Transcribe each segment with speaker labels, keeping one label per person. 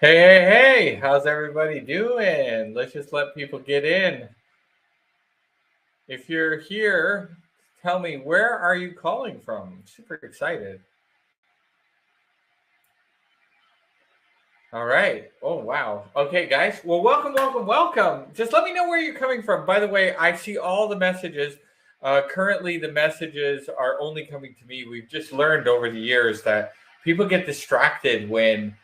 Speaker 1: Hey, hey, hey, how's everybody doing? Let's just let people get in. If you're here, tell me, where are you calling from? Super excited. All right. Oh, wow. Okay, guys. Well, welcome, welcome, welcome. Just let me know where you're coming from. By the way, I see all the messages. Currently, the messages are only coming to me. We've just learned over the years that people get distracted when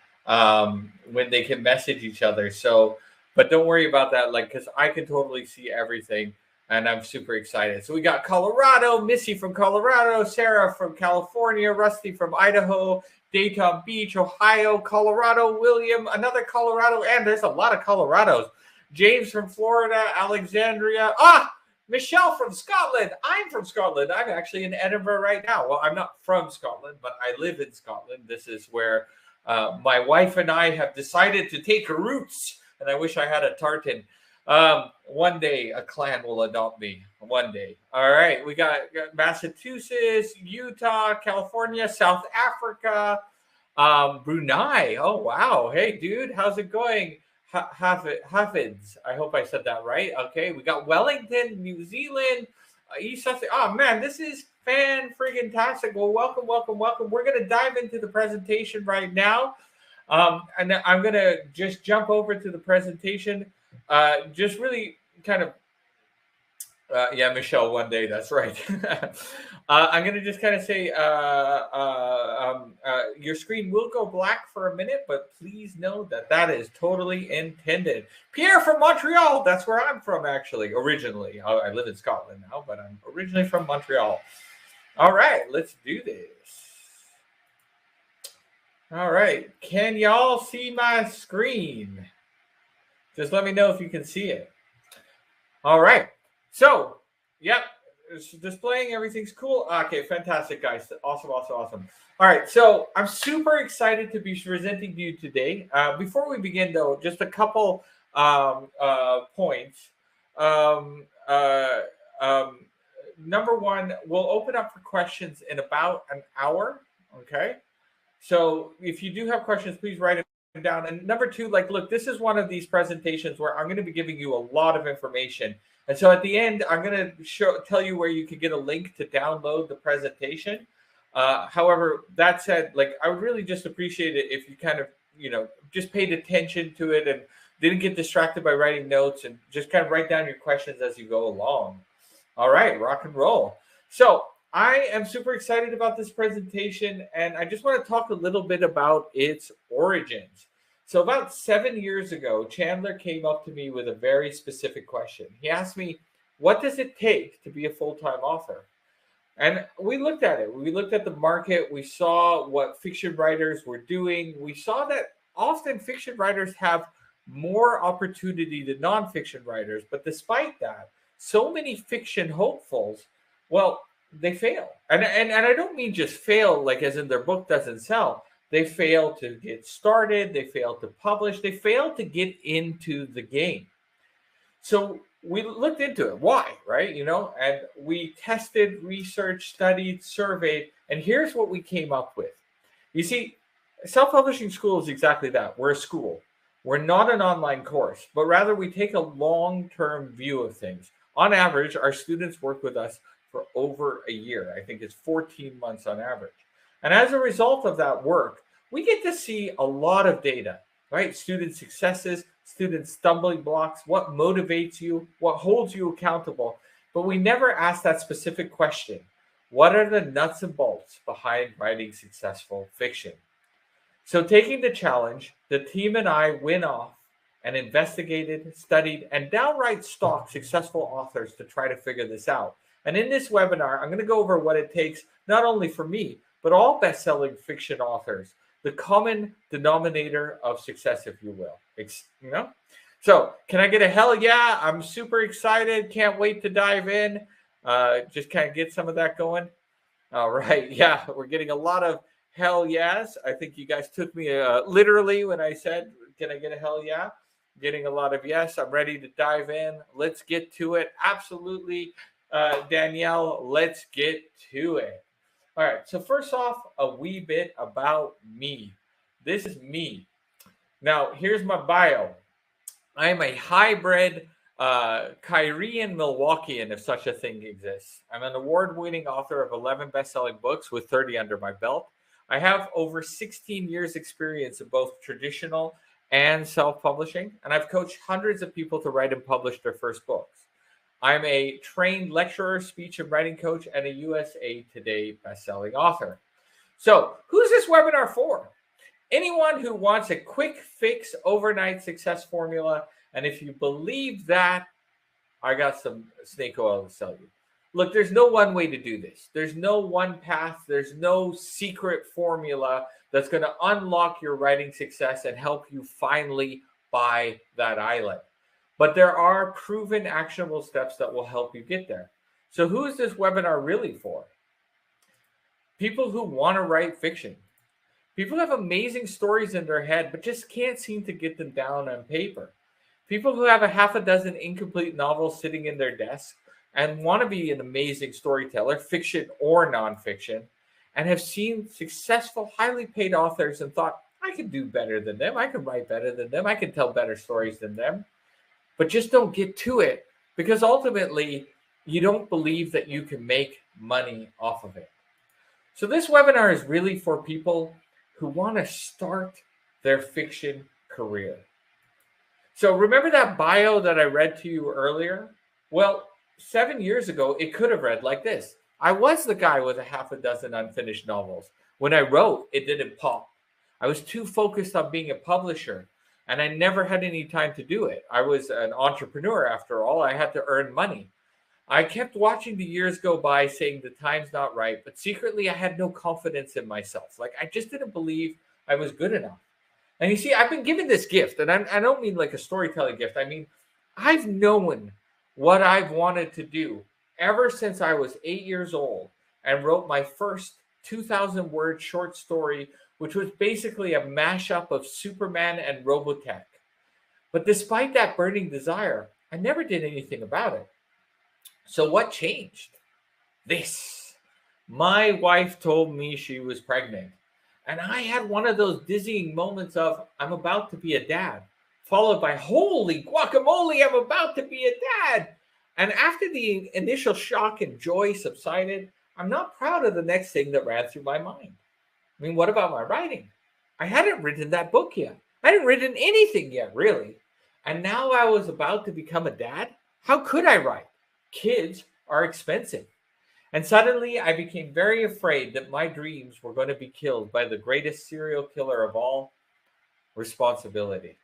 Speaker 1: they can message each other. So, but don't worry about that. Like, because I can totally see everything, and I'm super excited. So we got Colorado, Missy from Colorado, Sarah from California, Rusty from Idaho, Dayton Beach, Ohio, Colorado, William, another Colorado, and there's a lot of Colorados. James from Florida, Alexandria. Michelle from Scotland. I'm from Scotland. I'm actually in Edinburgh right now. Well, I'm not from Scotland, but I live in Scotland. This is where my wife and I have decided to take roots, and I wish I had a tartan. One day a clan will adopt me. One day. All right. We got Massachusetts, Utah, California, South Africa, Brunei. Oh, wow. Hey, dude, how's it going? Hafids. I hope I said that right. Okay. We got Wellington, New Zealand, East Sussex. Oh, man, this is fan friggin' tastic. Well, welcome, welcome, welcome. We're going to dive into the presentation right now. And I'm going to just jump over to the presentation. Just really kind of, yeah, Michelle, one day, that's right. I'm going to just kind of say your screen will go black for a minute, but please know that that is totally intended. Pierre from Montreal, that's where I'm from, actually, originally. I live in Scotland now, but I'm originally from Montreal. All right, let's do this. All right, can y'all see my screen? Just let me know if you can see it. All right. So, yep, it's displaying everything's cool. Okay, fantastic, guys. Awesome, awesome, awesome. All right, so I'm super excited to be presenting to you today. Before we begin, though, just a couple points. Um, uh, um, Number one, we'll open up for questions in about an hour. Okay. So if you do have questions, please write them down. And number two, like, look, this is one of these presentations where I'm going to be giving you a lot of information. And so at the end, I'm going to tell you where you can get a link to download the presentation. However, that said, like, I would really just appreciate it if you kind of, just paid attention to it and didn't get distracted by writing notes, and just kind of write down your questions as you go along. All right, rock and roll. So I am super excited about this presentation, and I just want to talk a little bit about its origins. So about 7 years ago, Chandler came up to me with a very specific question. He asked me, what does it take to be a full-time author? And we looked at it. We looked at the market. We saw what fiction writers were doing. We saw that often fiction writers have more opportunity than nonfiction writers. But despite that, so many fiction hopefuls, well, they fail. And I don't mean just fail like as in their book doesn't sell. They fail to get started. They fail to publish. They fail to get into the game. So we looked into it. Why, right? And we tested, researched, studied, surveyed, and here's what we came up with. You see, self-publishing school is exactly that. We're a school. We're not an online course, but rather we take a long-term view of things. On average, our students work with us for over a year. I think it's 14 months on average. And as a result of that work, we get to see a lot of data, right? Student successes, student stumbling blocks, what motivates you, what holds you accountable. But we never ask that specific question. What are the nuts and bolts behind writing successful fiction? So, taking the challenge, the team and I went off and investigated, studied, and downright stalked successful authors to try to figure this out. And in this webinar, I'm going to go over what it takes, not only for me, but all best-selling fiction authors, the common denominator of success, if you will. So, can I get a hell yeah? I'm super excited. Can't wait to dive in. Just kind of get some of that going. All right. Yeah, we're getting a lot of hell yes. I think you guys took me literally when I said, can I get a hell yeah? Getting a lot of yes. I'm ready to dive in. Let's get to it. Absolutely, Danielle, let's get to it. All right. So first off, a wee bit about me. This is me. Now, here's my bio. I am a hybrid Kyrian Milwaukeean, if such a thing exists. I'm an award-winning author of 11 best-selling books with 30 under my belt. I have over 16 years experience in both traditional and self-publishing, and I've coached hundreds of people to write and publish their first books. I'm a trained lecturer, speech and writing coach, and a USA Today best-selling author. So, who's this webinar for? Anyone who wants a quick fix overnight success formula. And if you believe that, I got some snake oil to sell you. Look, there's no one way to do this. There's no one path. There's no secret formula that's going to unlock your writing success and help you finally buy that island. But there are proven actionable steps that will help you get there. So who is this webinar really for? People who want to write fiction. People have amazing stories in their head, but just can't seem to get them down on paper. People who have a half a dozen incomplete novels sitting in their desk and want to be an amazing storyteller, fiction or nonfiction, and have seen successful, highly paid authors and thought, I can do better than them. I can write better than them. I can tell better stories than them. But just don't get to it because ultimately you don't believe that you can make money off of it. So this webinar is really for people who want to start their fiction career. So remember that bio that I read to you earlier? Well, 7 years ago, it could have read like this. I was the guy with a half a dozen unfinished novels. When I wrote, it didn't pop. I was too focused on being a publisher, and I never had any time to do it. I was an entrepreneur after all. I had to earn money. I kept watching the years go by saying the time's not right, but secretly I had no confidence in myself. Like I just didn't believe I was good enough. And you see, I've been given this gift, and I don't mean like a storytelling gift. I mean, I've known what I've wanted to do ever since I was 8 years old and wrote my first 2,000-word short story, which was basically a mashup of Superman and Robotech. But despite that burning desire, I never did anything about it. So what changed? This. My wife told me she was pregnant. And I had one of those dizzying moments of, I'm about to be a dad, followed by, holy guacamole, I'm about to be a dad. And after the initial shock and joy subsided, I'm not proud of the next thing that ran through my mind. I mean, what about my writing? I hadn't written that book yet. I hadn't written anything yet, really. And now I was about to become a dad. How could I write? Kids are expensive. And suddenly I became very afraid that my dreams were going to be killed by the greatest serial killer of all, responsibility.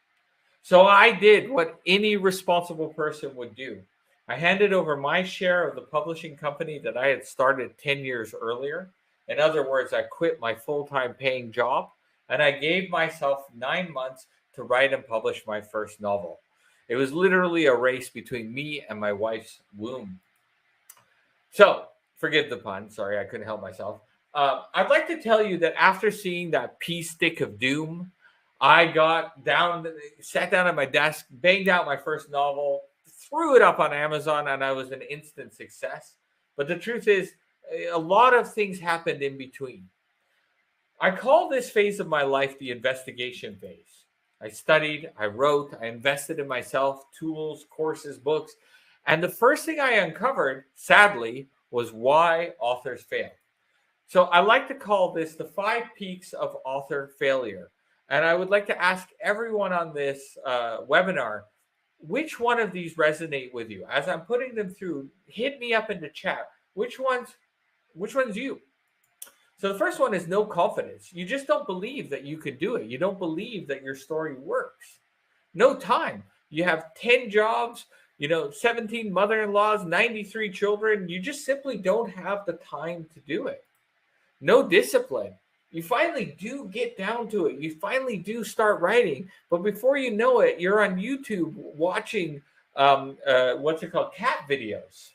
Speaker 1: So I did what any responsible person would do. I handed over my share of the publishing company that I had started 10 years earlier. In other words, I quit my full-time paying job and I gave myself 9 months to write and publish my first novel. It was literally a race between me and my wife's womb. So, forgive the pun. Sorry, I couldn't help myself. I'd like to tell you that after seeing that pea stick of doom, I got down, sat down at my desk, banged out my first novel, threw it up on Amazon, and I was an instant success. But the truth is, a lot of things happened in between. I call this phase of my life the investigation phase. I studied, I wrote, I invested in myself, tools, courses, books. And the first thing I uncovered, sadly, was why authors fail. So I like to call this the 5 peaks of author failure. And I would like to ask everyone on this webinar, which one of these resonate with you? As I'm putting them through, hit me up in the chat. Which one's you? So the first one is no confidence. You just don't believe that you could do it. You don't believe that your story works. No time. You have 10 jobs, 17 mother-in-laws, 93 children. You just simply don't have the time to do it. No discipline. You finally do get down to it. You finally do start writing. But before you know it, you're on YouTube watching, cat videos.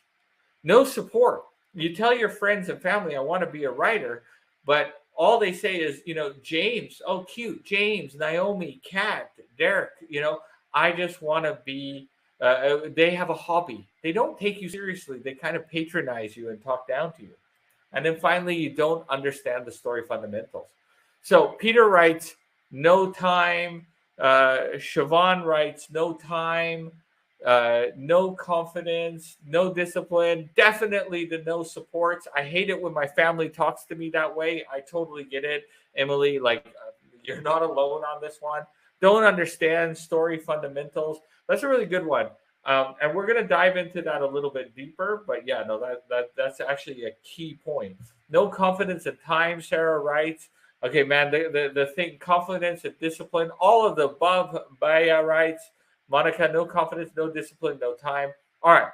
Speaker 1: No support. You tell your friends and family, I want to be a writer. But all they say is, James, oh, cute, James, Naomi, Kat, Derek, I just want to be, they have a hobby. They don't take you seriously. They kind of patronize you and talk down to you. And then finally, you don't understand the story fundamentals. So Peter writes, no time, Siobhan writes, no time, no confidence, no discipline, definitely the no supports. I hate it when my family talks to me that way. I totally get it, Emily. Like, you're not alone on this one. Don't understand story fundamentals. That's a really good one. And we're going to dive into that a little bit deeper. But yeah, no, that's actually a key point. No confidence in time, Sarah writes. Okay, man, the thing, confidence and discipline, all of the above, Baya writes. Monica, no confidence, no discipline, no time. All right,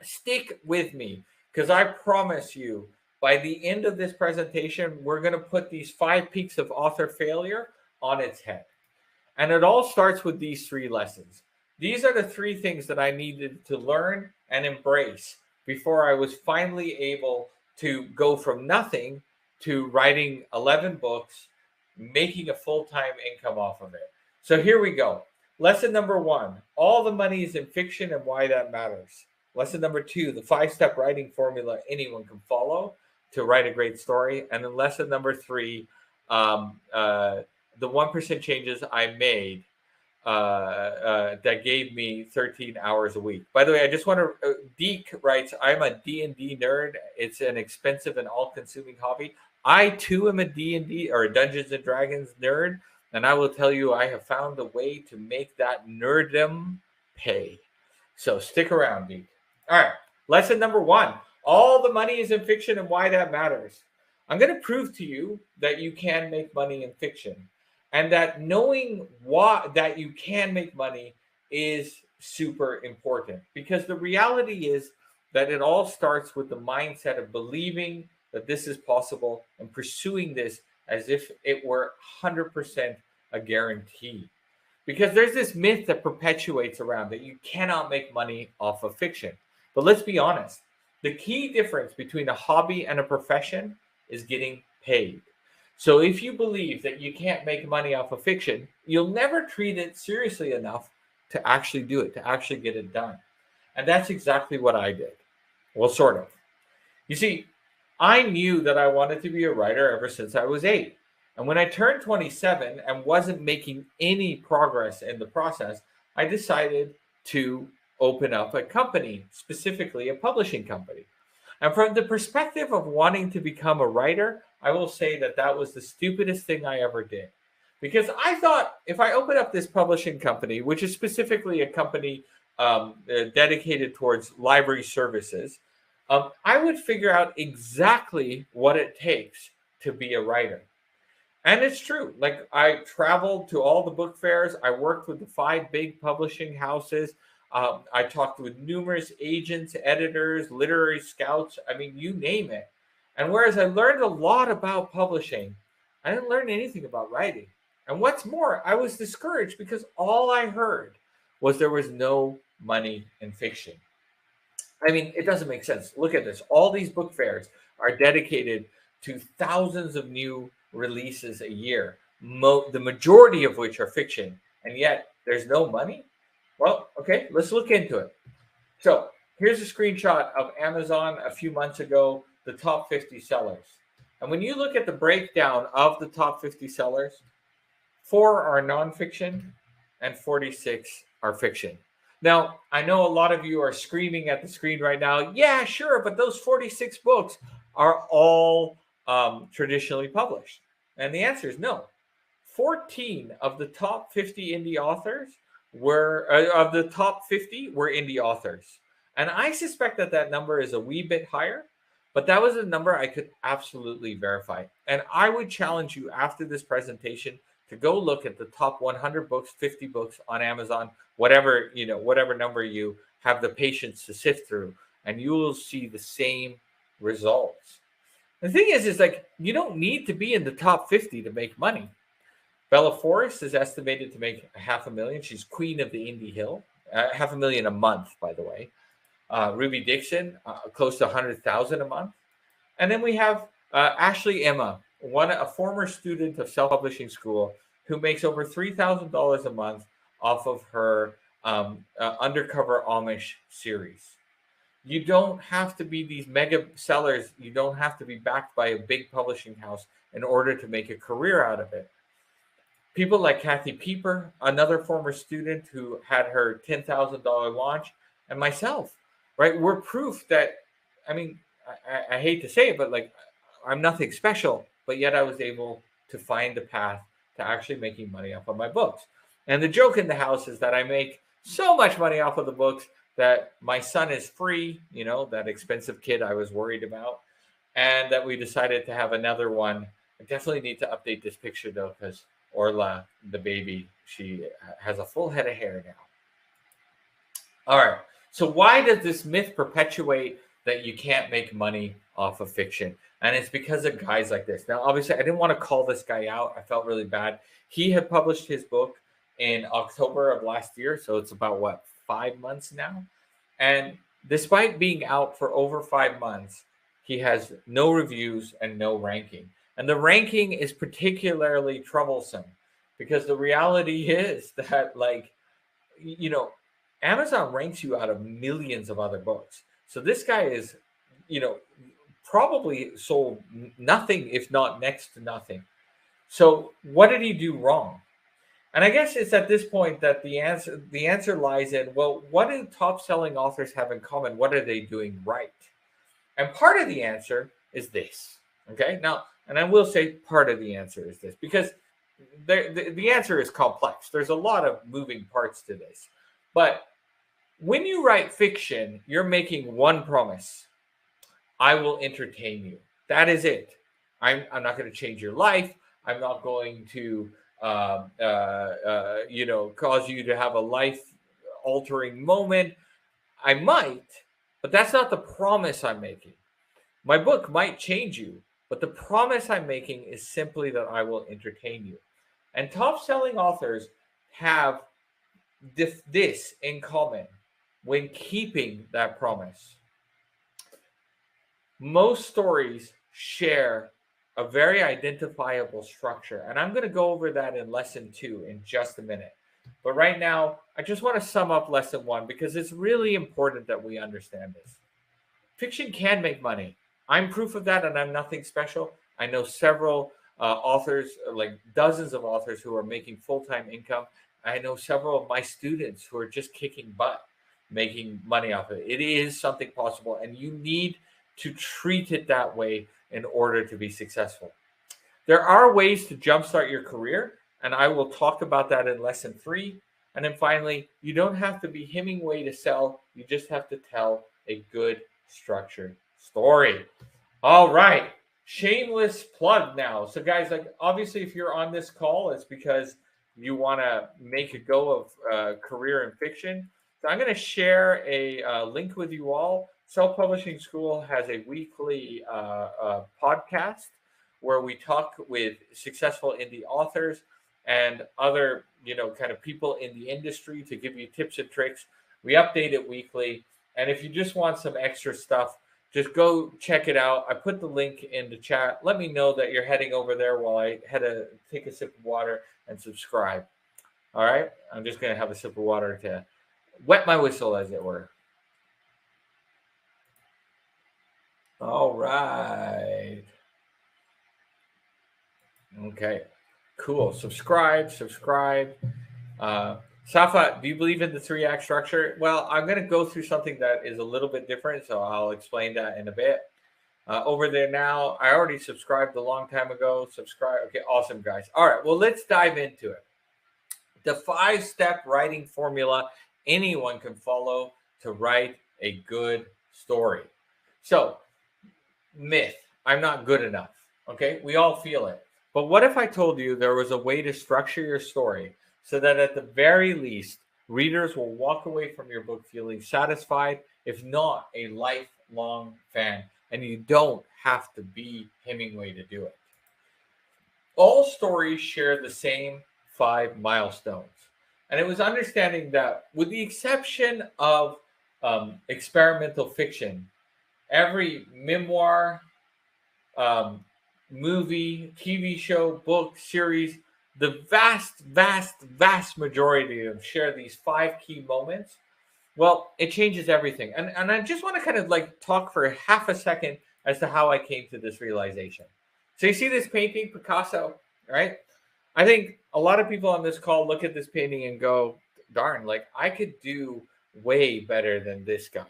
Speaker 1: stick with me because I promise you, by the end of this presentation, we're going to put these 5 peaks of author failure on its head. And it all starts with these 3 lessons. These are the 3 things that I needed to learn and embrace before I was finally able to go from nothing to writing 11 books, making a full-time income off of it. So here we go. Lesson number 1, all the money is in fiction and why that matters. Lesson number 2, the 5-step writing formula anyone can follow to write a great story. And then lesson number 3, the 1% changes I made that gave me 13 hours a week. By the way, I just want to, Deke writes, I'm a D&D nerd. It's an expensive and all-consuming hobby. I too am a D&D or Dungeons and Dragons nerd, and I will tell you I have found a way to make that nerddom pay. So stick around, Deke. All right, lesson number 1, all the money is in fiction and why that matters. I'm going to prove to you that you can make money in fiction. And that knowing that you can make money is super important, because the reality is that it all starts with the mindset of believing that this is possible and pursuing this as if it were 100% a guarantee. Because there's this myth that perpetuates around that you cannot make money off of fiction. But let's be honest, the key difference between a hobby and a profession is getting paid. So if you believe that you can't make money off of fiction, you'll never treat it seriously enough to actually do it, to actually get it done. And that's exactly what I did. Well, sort of. You see, I knew that I wanted to be a writer ever since I was 8. And when I turned 27 and wasn't making any progress in the process, I decided to open up a company, specifically a publishing company. And from the perspective of wanting to become a writer, I will say that that was the stupidest thing I ever did. Because I thought if I open up this publishing company, which is specifically a company dedicated towards library services, I would figure out exactly what it takes to be a writer. And it's true. Like, I traveled to all the book fairs. I worked with the 5 big publishing houses. I talked with numerous agents, editors, literary scouts. I mean, you name it. And whereas I learned a lot about publishing, I didn't learn anything about writing. And what's more, I was discouraged because all I heard was there was no money in fiction. I mean, it doesn't make sense. Look at this. All these book fairs are dedicated to thousands of new releases a year, the majority of which are fiction, and yet there's no money? Well, okay, let's look into it. So here's a screenshot of Amazon a few months ago, the top 50 sellers. And when you look at the breakdown of the top 50 sellers, 4 are nonfiction and 46 are fiction. Now, I know a lot of you are screaming at the screen right now, yeah, sure, but those 46 books are all traditionally published. And the answer is no. 14 of the top 50 indie authors were indie authors. And I suspect that that number is a wee bit higher, but that was a number I could absolutely verify. And I would challenge you after this presentation to go look at the top 100 books, 50 books on Amazon, whatever number you have the patience to sift through, and you will see the same results. The thing is like, you don't need to be in the top 50 to make money. Bella Forrest is estimated to make $500,000. She's queen of the indie hill. $500,000 a month, by the way. Ruby Dixon, close to 100,000 a month. And then we have Ashley Emma, a former student of self-publishing school, who makes over $3,000 a month off of her Undercover Amish series. You don't have to be these mega sellers. You don't have to be backed by a big publishing house in order to make a career out of it. People like Kathy Pieper, another former student who had her $10,000 launch, and myself, right? We're proof that, I mean, I hate to say it, but like, I'm nothing special, but yet I was able to find a path to actually making money off of my books. And the joke in the house is that I make so much money off of the books that my son is free, that expensive kid I was worried about, and that we decided to have another one. I definitely need to update this picture though, because Orla, the baby, she has a full head of hair now. All right. So why does this myth perpetuate that you can't make money off of fiction? And it's because of guys like this. Now, obviously, I didn't want to call this guy out. I felt really bad. He had published his book in October of last year. So it's about, 5 months now? And despite being out for over 5 months, he has no reviews and no ranking. And the ranking is particularly troublesome because the reality is that, Amazon ranks you out of millions of other books. So this guy is, probably sold nothing, if not next to nothing. So what did he do wrong? And I guess it's at this point that the answer lies in, well, what do top selling authors have in common? What are they doing right? And part of the answer is this. Okay. Now, and I will say part of the answer is this because the answer is complex. There's a lot of moving parts to this. But when you write fiction, you're making one promise: I will entertain you. That is it. I'm not going to change your life. I'm not going to, cause you to have a life-altering moment. I might, but that's not the promise I'm making. My book might change you, but the promise I'm making is simply that I will entertain you. And top-selling authors have this in common when keeping that promise. Most stories share a very identifiable structure, and I'm going to go over that in lesson 2 in just a minute. But right now, I just want to sum up lesson 1 because it's really important that we understand this. Fiction can make money. I'm proof of that, and I'm nothing special. I know several authors, like dozens of authors, who are making full-time income. I know several of my students who are just kicking butt, making money off of it. It is something possible, and you need to treat it that way in order to be successful. There are ways to jumpstart your career, and I will talk about that in lesson 3. And then finally, you don't have to be Hemingway to sell. You just have to tell a good structured story. All right. Shameless plug now. So guys, obviously if you're on this call, it's because you want to make a go of career in fiction. So I'm going to share a link with you all. Self-Publishing School has a weekly podcast where we talk with successful indie authors and other, kind of people in the industry to give you tips and tricks. We update it weekly. And if you just want some extra stuff, just go check it out. I put the link in the chat. Let me know that you're heading over there while I take a sip of water and subscribe. All right. I'm just going to have a sip of water to wet my whistle, as it were. All right. Okay, cool. Subscribe. Safa, do you believe in the 3-act structure? Well, I'm going to go through something that is a little bit different, so I'll explain that in a bit. Over there now, I already subscribed a long time ago. Subscribe. Okay, awesome, guys. All right, well, let's dive into it. The 5-step writing formula anyone can follow to write a good story. So, myth, I'm not good enough. Okay, we all feel it. But what if I told you there was a way to structure your story so that at the very least, readers will walk away from your book feeling satisfied, if not a lifelong fan, and you don't have to be Hemingway to do it. All stories share the same 5 milestones. And it was understanding that with the exception of experimental fiction, every memoir, movie, TV show, book, series, the vast majority of them share these 5 key moments. Well, it changes everything. And I just want to kind of talk for half a second as to how I came to this realization. So you see this painting, Picasso, right? I think a lot of people on this call look at this painting and go, darn, like I could do way better than this guy.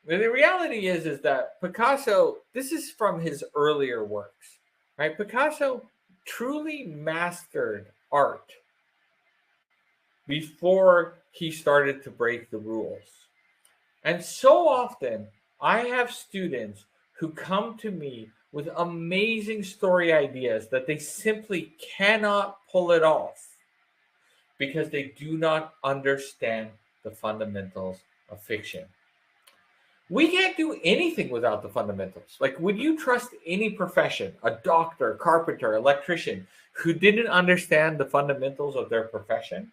Speaker 1: But the reality is that Picasso, this is from his earlier works, right? Picasso truly mastered art before he started to break the rules. And so often, I have students who come to me with amazing story ideas that they simply cannot pull it off because they do not understand the fundamentals of fiction. We can't do anything without the fundamentals. Like, would you trust any profession, a doctor, carpenter, electrician, who didn't understand the fundamentals of their profession?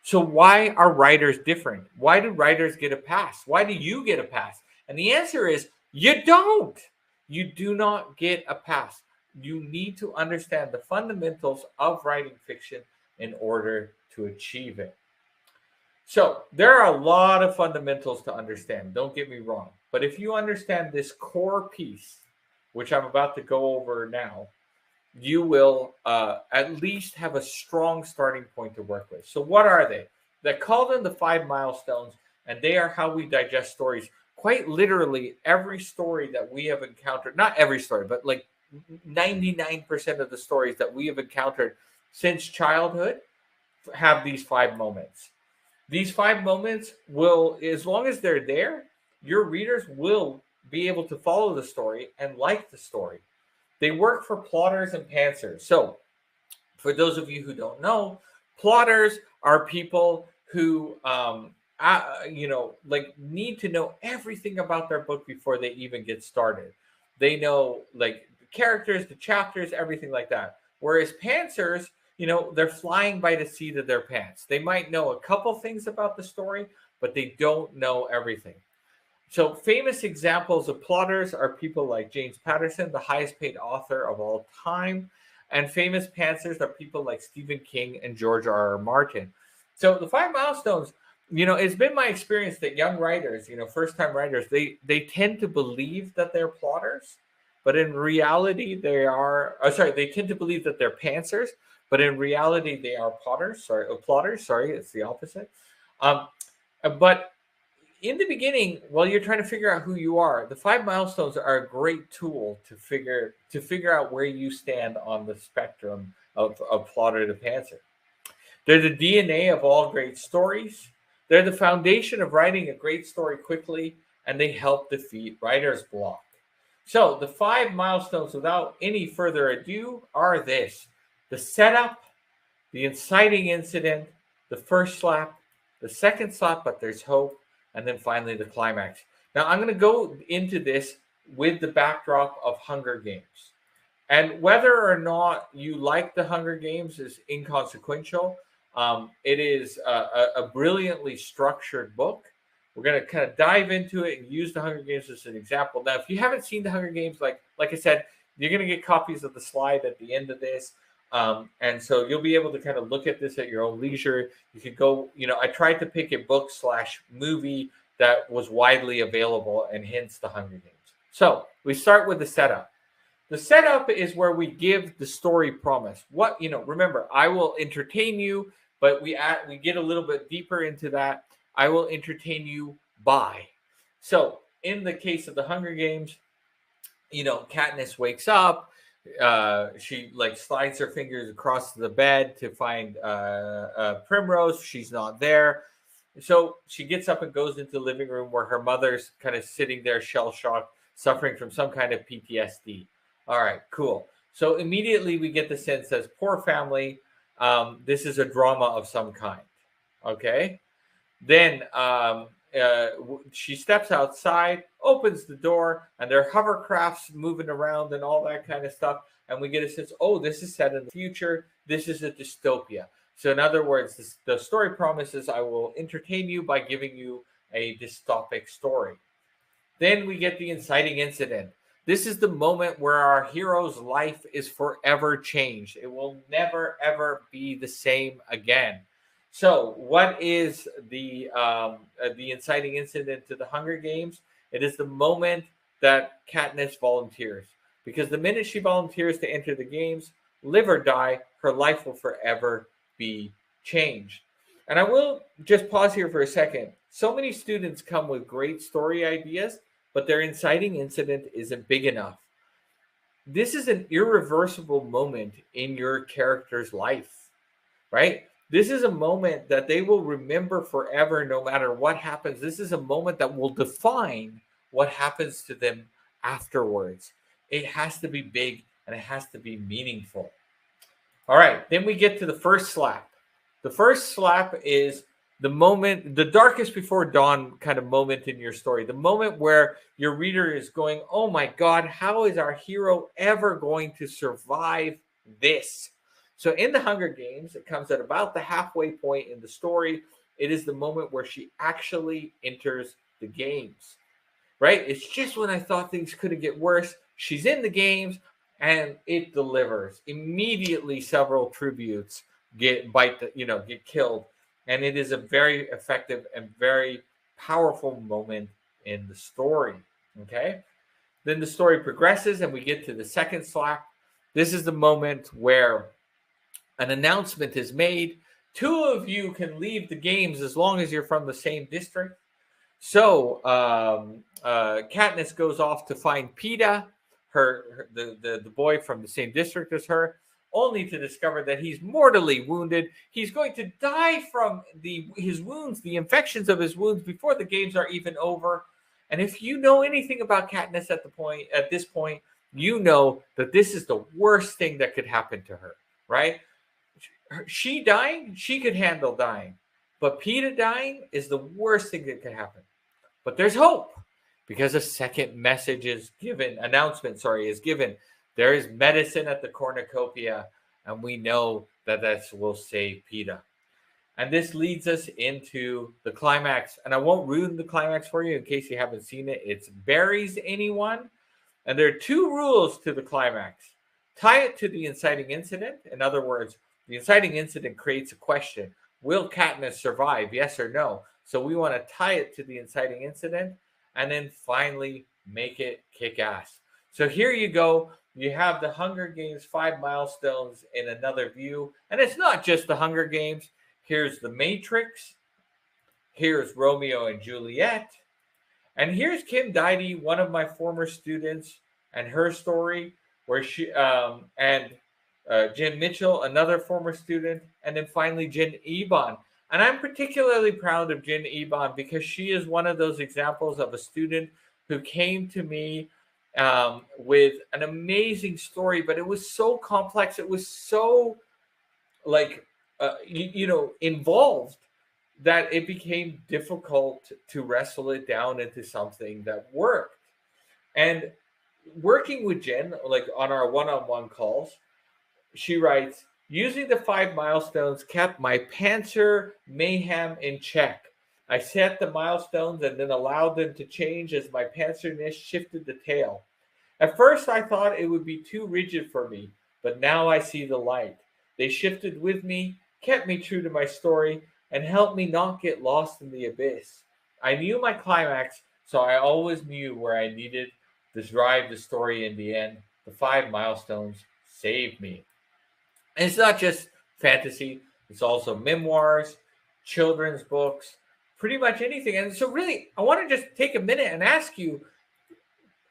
Speaker 1: So why are writers different? Why do writers get a pass? Why do you get a pass? And the answer is you don't. You do not get a pass. You need to understand the fundamentals of writing fiction in order to achieve it. So there are a lot of fundamentals to understand. Don't get me wrong. But if you understand this core piece, which I'm about to go over now, you will at least have a strong starting point to work with. So what are they? They call them the 5 milestones, and they are how we digest stories. Quite literally, every story that we have encountered, not every story, but like 99% of the stories that we have encountered since childhood have these 5 moments. These 5 moments will, as long as they're there, your readers will be able to follow the story and like the story. They work for plotters and pantsers. So, for those of you who don't know, plotters are people who, like need to know everything about their book before they even get started. They know like the characters, the chapters, everything like that. Whereas pantsers, they're flying by the seat of their pants. They might know a couple things about the story, but they don't know everything. So famous examples of plotters are people like James Patterson, the highest paid author of all time. And famous pantsers are people like Stephen King and George R. R. Martin. So the 5 milestones, it's been my experience that young writers, first-time writers, they tend to believe that they're plotters, but in reality they tend to believe that they're pantsers, but in reality they are plotters. It's the opposite. But in the beginning, while you're trying to figure out who you are, the 5 milestones are a great tool to figure out where you stand on the spectrum of plotter to pantser. They're the DNA of all great stories. They're the foundation of writing a great story quickly, and they help defeat writer's block. So the 5 milestones, without any further ado, are this: the setup, the inciting incident, the first slap, the second slap, but there's hope, and then finally the climax. Now I'm going to go into this with the backdrop of Hunger Games. And whether or not you like the Hunger Games is inconsequential. It is a brilliantly structured book. We're going to kind of dive into it and use the Hunger Games as an example. Now, if you haven't seen the Hunger Games, like I said, you're going to get copies of the slide at the end of this. And so you'll be able to kind of look at this at your own leisure. You could go, I tried to pick a book/movie that was widely available, and hence the Hunger Games. So we start with the setup. The setup is where we give the story promise. Remember, I will entertain you, but we get a little bit deeper into that. I will entertain you by. So in the case of the Hunger Games, Katniss wakes up. She slides her fingers across the bed to find Primrose. She's not there. So she gets up and goes into the living room where her mother's kind of sitting there shell-shocked, suffering from some kind of PTSD. All right, cool. So immediately we get the sense that poor family, this is a drama of some kind. Okay? Then she steps outside, opens the door, and there are hovercrafts moving around and all that kind of stuff. And we get a sense, this is set in the future. This is a dystopia. So in other words, the story promises I will entertain you by giving you a dystopic story. Then we get the inciting incident. This is the moment where our hero's life is forever changed. It will never, ever be the same again. So what is the inciting incident to the Hunger Games? It is the moment that Katniss volunteers. Because the minute she volunteers to enter the games, live or die, her life will forever be changed. And I will just pause here for a second. So many students come with great story ideas, but their inciting incident isn't big enough. This is an irreversible moment in your character's life, right? This is a moment that they will remember forever no matter what happens. This is a moment that will define what happens to them afterwards. It has to be big and it has to be meaningful. All right, then we get to the first slap. The first slap is the moment, the darkest before dawn kind of moment in your story, the moment where your reader is going, oh my God, how is our hero ever going to survive this? So in the Hunger Games, it comes at about the halfway point in the story. It is the moment where she actually enters the games, right? It's just when I thought things couldn't get worse. She's in the games and it delivers. Immediately, several tributes get killed, and it is a very effective and very powerful moment in the story. Okay, then the story progresses, and we get to the second slap. This is the moment where an announcement is made. Two of you can leave the games as long as you're from the same district. So Katniss goes off to find Peeta, the boy from the same district as her, only to discover that he's mortally wounded. He's going to die from his wounds, the infections of his wounds, before the games are even over. And if you know anything about Katniss at this point, you know that this is the worst thing that could happen to her, right? She dying, she could handle dying. But Peeta dying is the worst thing that could happen. But there's hope because a second announcement is given. There is medicine at the cornucopia, and we know that will save Peeta. And this leads us into the climax. And I won't ruin the climax for you in case you haven't seen it. It's buries anyone. And there are two rules to the climax. Tie it to the inciting incident. In other words, the inciting incident creates a question. Will Katniss survive? Yes or no? So we want to tie it to the inciting incident and then finally make it kick ass. So here you go. You have the Hunger Games 5 milestones in another view. And it's not just the Hunger Games. Here's the Matrix. Here's Romeo and Juliet. And here's Kim Deide, one of my former students, and her story, where she and Jen Mitchell, another former student, and then finally Jen Ebon. And I'm particularly proud of Jen Ebon because she is one of those examples of a student who came to me with an amazing story, but it was so complex. It was so involved that it became difficult to wrestle it down into something that worked. And working with Jen, like on our one-on-one calls, she writes, using the 5 milestones kept my Panther mayhem in check. I set the milestones and then allowed them to change as my pantserness shifted the tail. At first, I thought it would be too rigid for me, but now I see the light. They shifted with me, kept me true to my story, and helped me not get lost in the abyss. I knew my climax, so I always knew where I needed to drive the story in the end. The 5 milestones saved me. And it's not just fantasy, it's also memoirs, children's books, pretty much anything. And so really, I want to just take a minute and ask you,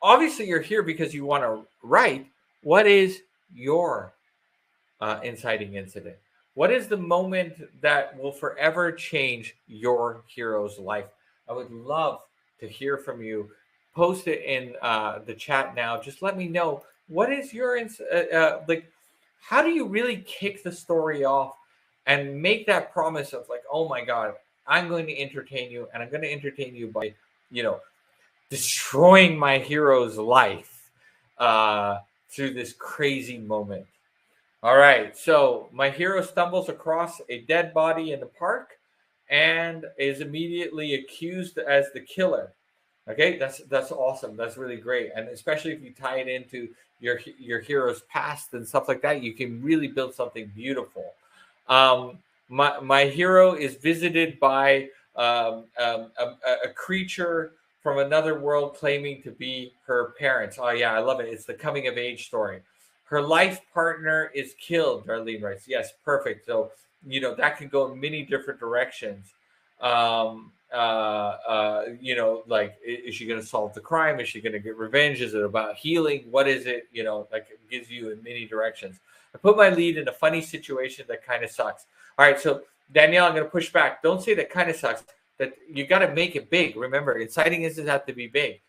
Speaker 1: obviously you're here because you want to write. What is your inciting incident? What is the moment that will forever change your hero's life? I would love to hear from you. Post it in the chat now. Just let me know, what is your how do you really kick the story off and make that promise of like, oh my God, I'm going to entertain you, and I'm going to entertain you by, destroying my hero's life through this crazy moment. All right, so my hero stumbles across a dead body in the park and is immediately accused as the killer. Okay, that's awesome. That's really great, and especially if you tie it into your hero's past and stuff like that, you can really build something beautiful. My hero is visited by a creature from another world claiming to be her parents. Oh yeah, I love it. It's the coming of age story. Her life partner is killed, Darlene writes. Yes, perfect. So, that can go in many different directions. Like, is she going to solve the crime? Is she going to get revenge? Is it about healing? What is it? Like, it gives you in many directions. I put my lead in a funny situation that kind of sucks. All right, so Danielle, I'm going to push back. Don't say that kind of sucks. That you got to make it big. Remember, inciting incidents have to be big.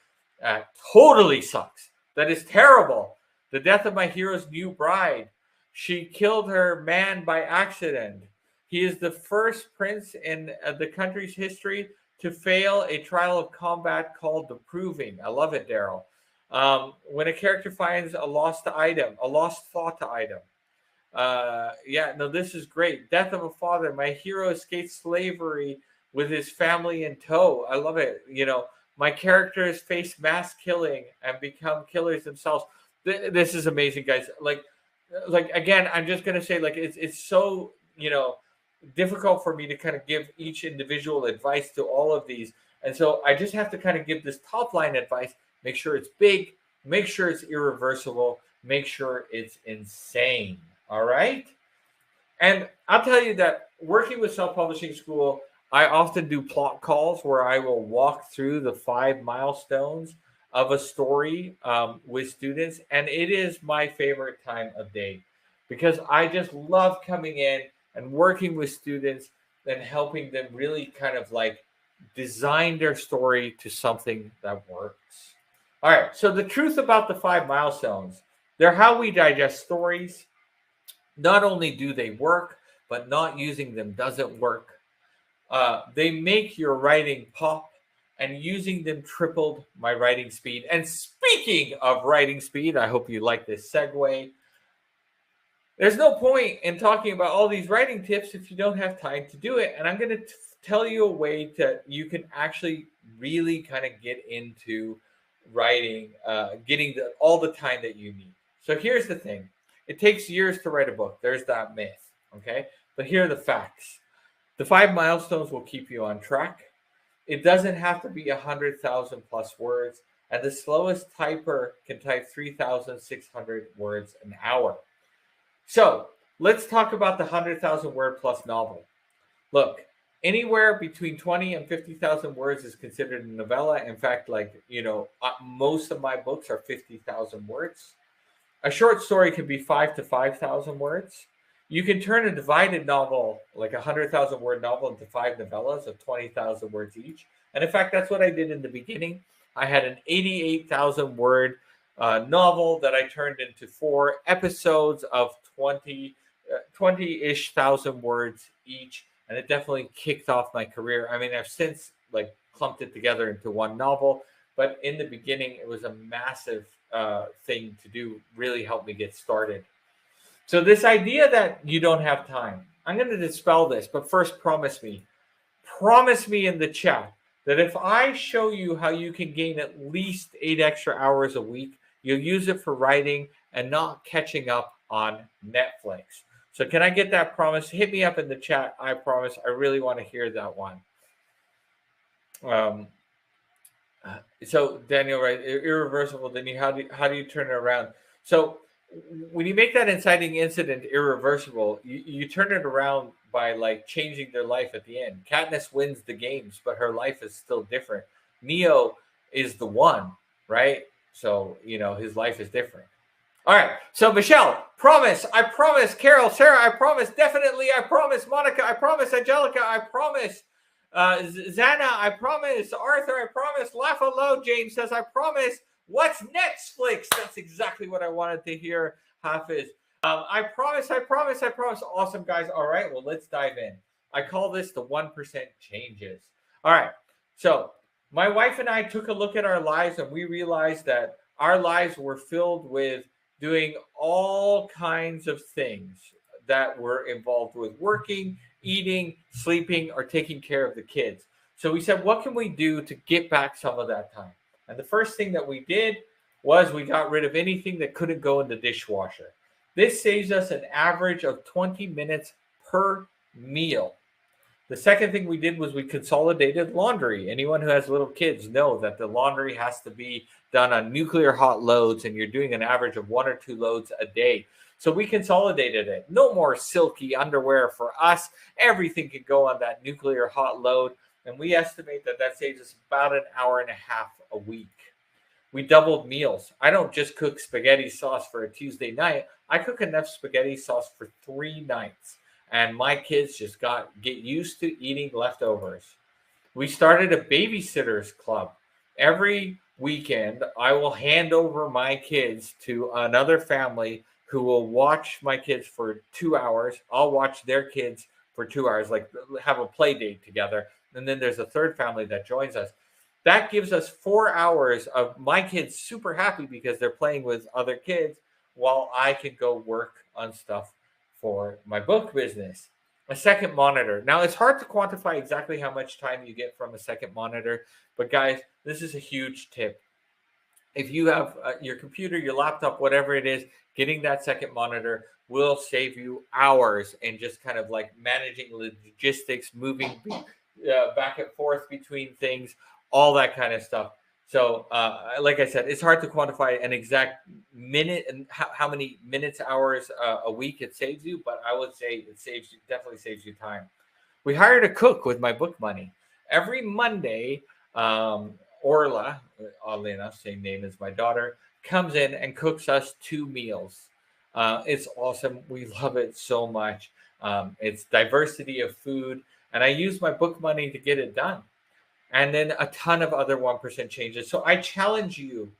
Speaker 1: Totally sucks. That is terrible. The death of my hero's new bride. She killed her man by accident. He is the first prince in the country's history to fail a trial of combat called the Proving. I love it, Daryl. When a character finds a lost thought item. This is great. Death of a father. My hero escapes slavery with his family in tow. I love it. My characters face mass killing and become killers themselves. This is amazing, guys. Like again, I'm just gonna say, like, it's so difficult for me to kind of give each individual advice to all of these, and so I just have to kind of give this top line advice. Make sure it's big. Make sure it's irreversible. Make sure it's insane. All right. And I'll tell you that working with Self-Publishing School, I often do plot calls where I will walk through the 5 milestones of a story with students. And it is my favorite time of day because I just love coming in and working with students and helping them really kind of like design their story to something that works. All right. So the truth about the 5 milestones, they're how we digest stories. Not only do they work, but not using them doesn't work. They make your writing pop, and using them tripled my writing speed. And speaking of writing speed, I hope you like this segue. There's no point in talking about all these writing tips if you don't have time to do it. And I'm going to tell you a way that you can actually really kind of get into writing, getting all the time that you need. So here's the thing. It takes years to write a book. There's that myth, okay? But here are the facts. The 5 milestones will keep you on track. It doesn't have to be 100,000 plus words, and the slowest typer can type 3,600 words an hour. So let's talk about the 100,000 word plus novel. Look, anywhere between 20 and 50,000 words is considered a novella. In fact, most of my books are 50,000 words. A short story can be 5 to 5,000 words. You can turn a divided novel, like a 100,000 word novel, into 5 novellas of 20,000 words each. And in fact, that's what I did in the beginning. I had an 88,000 word novel that I turned into 4 episodes of 20-ish thousand words each. And it definitely kicked off my career. I mean, I've since clumped it together into one novel, but in the beginning, it was a massive thing to do, really helped me get started. So this idea that you don't have time, I'm going to dispel this, but first promise me in the chat that if I show you how you can gain at least 8 extra hours a week, you'll use it for writing and not catching up on Netflix. So can I get that promise? Hit me up in the chat. I promise. I really want to hear that one. So Daniel, right? Irreversible. Then how do you turn it around? So when you make that inciting incident irreversible, you turn it around by changing their life at the end. Katniss wins the games, but her life is still different. Neo is the one, right? So his life is different. All right. So Michelle, promise. I promise. Carol, Sarah, I promise. Definitely, I promise. Monica, I promise. Angelica, I promise. Zana, I promise. Arthur, I promise. Laugh out loud. James says, I promise. What's Netflix? That's exactly what I wanted to hear, Hafiz. I promise. Awesome, guys. All right, well, let's dive in. I call this the 1% changes. All right, so my wife and I took a look at our lives, and we realized that our lives were filled with doing all kinds of things that were involved with working, eating, sleeping, or taking care of the kids. So we said, what can we do to get back some of that time? And the first thing that we did was we got rid of anything that couldn't go in the dishwasher. This saves us an average of 20 minutes per meal. The second thing we did was we consolidated laundry. Anyone who has little kids know that the laundry has to be done on nuclear hot loads, and you're doing an average of 1 or 2 loads a day. So we consolidated it. No more silky underwear for us. Everything can go on that nuclear hot load. And we estimate that that saves us about an hour and a half a week. We doubled meals. I don't just cook spaghetti sauce for a Tuesday night. I cook enough spaghetti sauce for 3 nights. And my kids just get used to eating leftovers. We started a babysitters club. Every weekend, I will hand over my kids to another family who will watch my kids for 2 hours. I'll watch their kids for 2 hours, like have a play date together. And then there's a third family that joins us. That gives us 4 hours of my kids super happy because they're playing with other kids while I can go work on stuff for my book business. A second monitor. Now, it's hard to quantify exactly how much time you get from a second monitor, but guys, this is a huge tip. If you have your computer, your laptop, whatever it is, getting that second monitor will save you hours in just kind of like managing logistics, moving back and forth between things, all that kind of stuff. So, like I said, it's hard to quantify an exact minute and how many minutes, hours a week it saves you, but I would say it definitely saves you time. We hired a cook with my book money. Every Monday, Orla, oddly enough, same name as my daughter, comes in and cooks us 2 meals. It's awesome. We love it so much. It's diversity of food, and I use my book money to get it done. And then a ton of other 1% changes. So I challenge you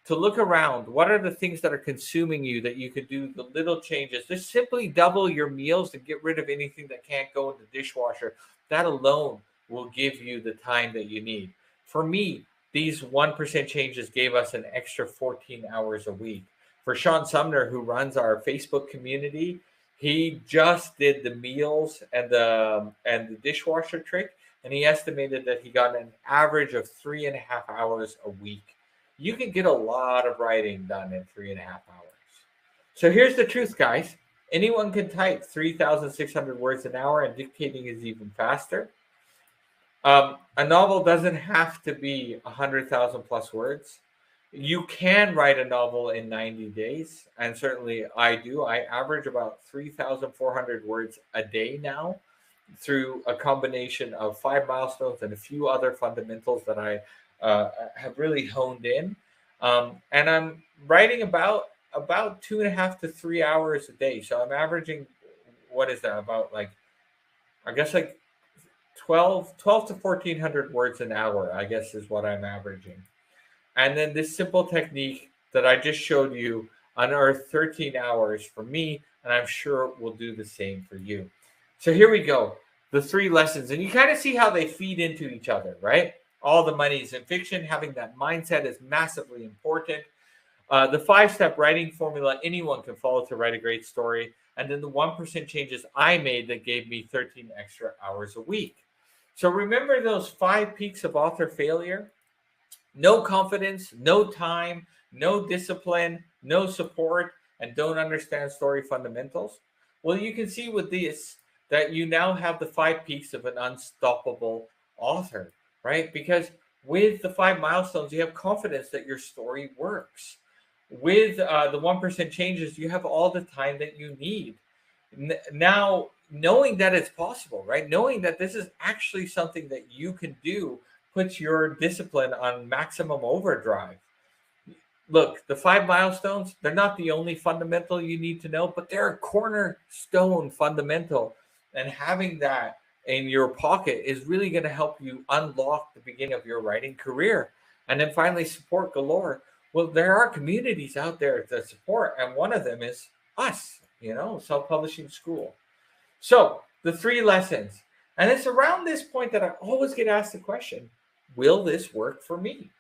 Speaker 1: to look around. What are the things that are consuming you that you could do the little changes? Just simply double your meals and get rid of anything that can't go in the dishwasher. That alone will give you the time that you need. For me, these 1% changes gave us an extra 14 hours a week. For Sean Sumner, who runs our Facebook community, he just did the meals and the dishwasher trick, and he estimated that he got an average of 3.5 hours a week. You can get a lot of writing done in 3.5 hours. So here's the truth, guys. Anyone can type 3,600 words an hour, and dictating is even faster. A novel doesn't have to be 100,000 plus words. You can write a novel in 90 days, and certainly I do. I average about 3,400 words a day now through a combination of 5 milestones and a few other fundamentals that I have really honed in. And I'm writing about 2.5 to 3 hours a day. So I'm averaging, what is that? About like, I guess like 12 to 1,400 words an hour, I guess is what I'm averaging. And then this simple technique that I just showed you unearthed 13 hours for me, and I'm sure will do the same for you. So here we go, the 3 lessons, and you kind of see how they feed into each other, right? All the money is in fiction. Having that mindset is massively important. The 5-step writing formula anyone can follow to write a great story, and then the 1% changes I made that gave me 13 extra hours a week. So remember those 5 peaks of author failure? No confidence, no time, no discipline, no support, and don't understand story fundamentals. Well, you can see with this that you now have the 5 peaks of an unstoppable author, right? Because with the 5 milestones, you have confidence that your story works. With the 1% changes, you have all the time that you need. Now, knowing that it's possible, right? Knowing that this is actually something that you can do puts your discipline on maximum overdrive. Look, the 5 milestones, they're not the only fundamental you need to know, but they're a cornerstone fundamental. And having that in your pocket is really going to help you unlock the beginning of your writing career. And then finally, support galore. Well, there are communities out there that support, and one of them is us, Self-Publishing School. So the 3 lessons. And it's around this point that I always get asked the question, will this work for me?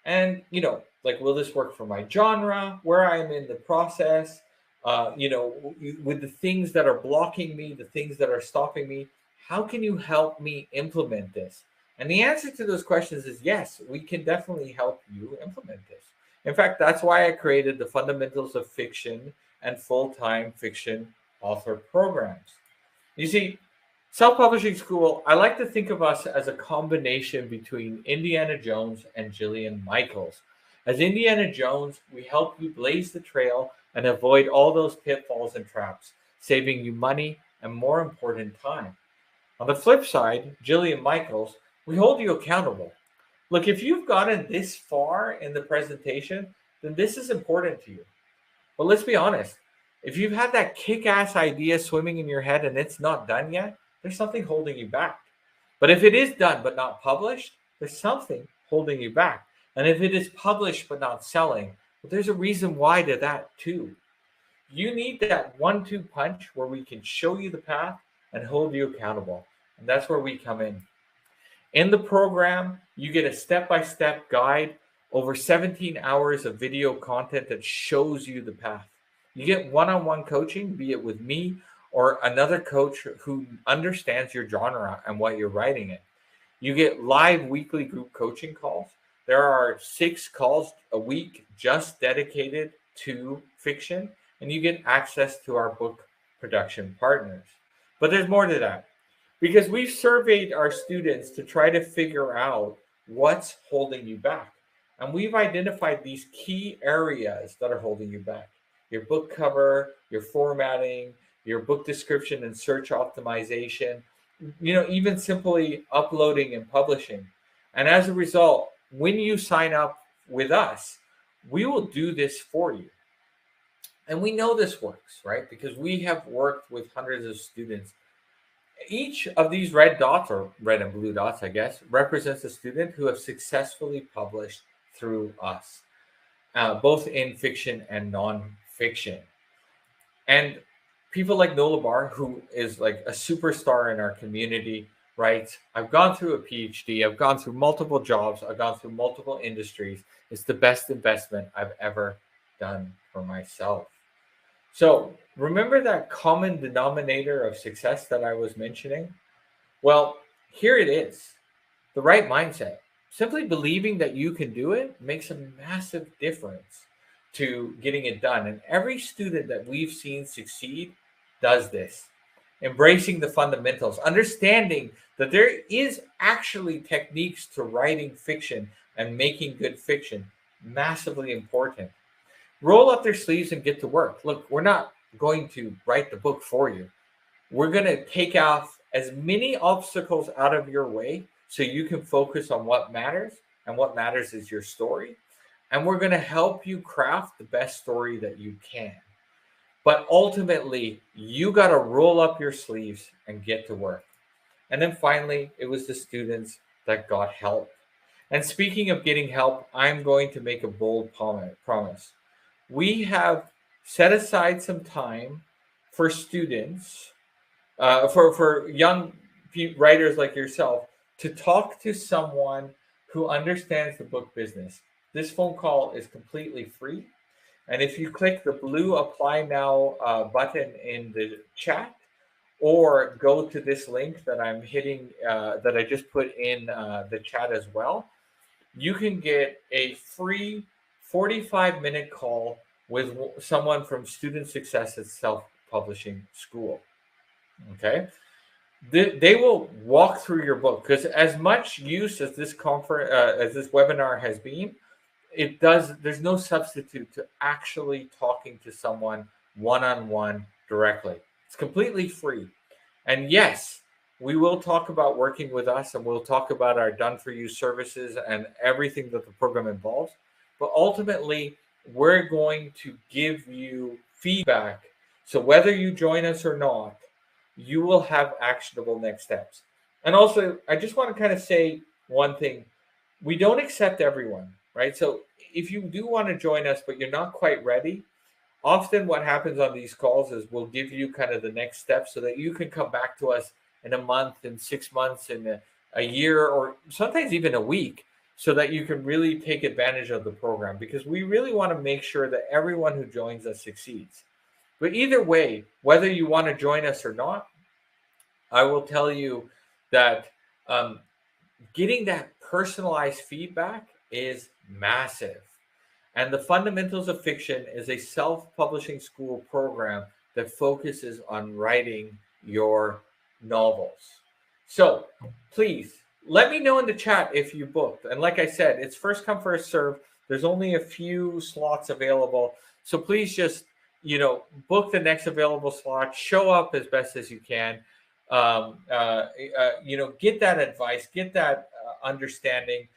Speaker 1: And, will this work for my genre, where I am in the process, with the things that are blocking me, the things that are stopping me, how can you help me implement this? And the answer to those questions is yes, we can definitely help you implement this. In fact, that's why I created the Fundamentals of Fiction and Full-Time Fiction Author programs. You see, Self-publishing school, I like to think of us as a combination between Indiana Jones and Jillian Michaels. As Indiana Jones, we help you blaze the trail and avoid all those pitfalls and traps, saving you money and, more important, time. On the flip side, Jillian Michaels, we hold you accountable. Look, if you've gotten this far in the presentation, then this is important to you. But let's be honest, if you've had that kick ass idea swimming in your head and it's not done yet, there's something holding you back. But if it is done but not published, there's something holding you back. And if it is published but not selling, well, there's a reason why to that too. You need that 1-2 punch where we can show you the path and hold you accountable. And that's where we come in. In the program, you get a step-by-step guide, over 17 hours of video content that shows you the path. You get one-on-one coaching, be it with me or another coach who understands your genre and what you're writing in. You get live weekly group coaching calls. There are 6 calls a week just dedicated to fiction, and you get access to our book production partners. But there's more to that, because we've surveyed our students to try to figure out what's holding you back. And we've identified these key areas that are holding you back: your book cover, your formatting, your book description and search optimization, even simply uploading and publishing. And as a result, when you sign up with us, we will do this for you. And we know this works, right? Because we have worked with hundreds of students. Each of these red dots, or red and blue dots, I guess, represents a student who has successfully published through us, both in fiction and non-fiction. And people like Nola Bar, who is like a superstar in our community, writes, I've gone through a PhD, I've gone through multiple jobs, I've gone through multiple industries. It's the best investment I've ever done for myself. So remember that common denominator of success that I was mentioning? Well, here it is: the right mindset. Simply believing that you can do it makes a massive difference to getting it done. And every student that we've seen succeed does this. Embracing the fundamentals, understanding that there is actually techniques to writing fiction and making good fiction, massively important. Roll up their sleeves and get to work. Look, we're not going to write the book for you. We're going to take off as many obstacles out of your way so you can focus on what matters. And what matters is your story. And we're going to help you craft the best story that you can. But ultimately, you got to roll up your sleeves and get to work. And then finally, it was the students that got help. And speaking of getting help, I'm going to make a bold promise. We have set aside some time for students, for young writers like yourself, to talk to someone who understands the book business. This phone call is completely free. And if you click the blue Apply Now button in the chat, or go to this link that I'm hitting, that I just put in the chat as well, you can get a free 45-minute call with someone from Student Success at Self-Publishing School. Okay? They will walk through your book, because as much use as this webinar has been, there's no substitute to actually talking to someone one-on-one directly. It's completely free. And yes, we will talk about working with us, and we'll talk about our done for you services and everything that the program involves. But ultimately, we're going to give you feedback. So whether you join us or not, you will have actionable next steps. And also, I just want to kind of say one thing. We don't accept everyone, right? So if you do want to join us, but you're not quite ready, often what happens on these calls is we'll give you kind of the next step so that you can come back to us in a month, in 6 months, in a year, or sometimes even a week, so that you can really take advantage of the program, because we really want to make sure that everyone who joins us succeeds. But either way, whether you want to join us or not, I will tell you that getting that personalized feedback is massive. And the Fundamentals of Fiction is a self-publishing school program that focuses on writing your novels. So please let me know in the chat if you booked. And like I said, it's first come, first serve. There's only a few slots available. So please just, book the next available slot, show up as best as you can. Get that advice, get that understanding.